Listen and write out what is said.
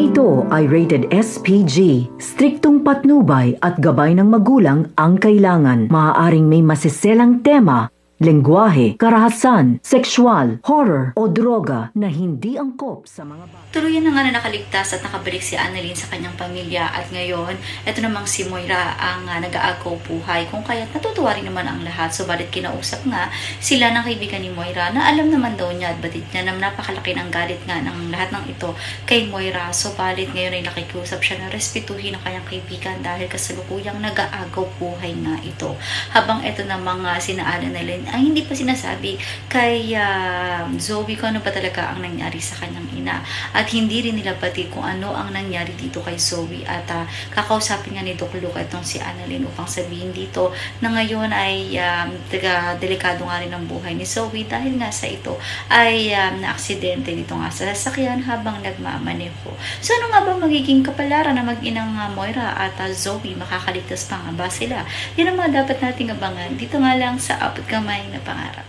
ito ay rated SPG. Striktong patnubay at gabay ng magulang ang kailangan. Maaaring may masiselang tema, lengguwahe, karahasan, sexual, horror o droga na hindi angkop sa mga bata. Tuluyan na nga na nakaligtas at nakabalik si Annalyn sa kanyang pamilya at ngayon, ito namang si Moira ang nag-aagaw buhay kung kaya't natutuwa rin naman ang lahat. Subalit kinausap nga sila ng kaibigan ni Moira na alam naman daw niya at batid niya na napakalaki ng galit nga ng lahat ng ito kay Moira. Subalit ngayon ay nakikiusap siya na respetuhin ang kanyang kaibigan dahil kasalukuyang nag-aagaw buhay nga ito. Habang ito na mga sina Annalyn ay hindi pa sinasabi kay Zoe kung ano ba talaga ang nangyari sa kanyang ina. At hindi rin nila batid kung ano ang nangyari dito kay Zoe. At kakausapin nga ni Doc Luca itong si Annalyn upang sabihin dito na ngayon ay delikado nga rin ang buhay ni Zoe dahil nga sa ito ay na-aksidente dito nga sa sasakyan habang nagmamaneho. So ano nga ba magiging kapalaran na mag-inang Moira at Zoe? Makakaligtas pa nga ba sila? Yan ang mga dapat nating abangan dito nga lang sa Abot Kamay na Pangarap.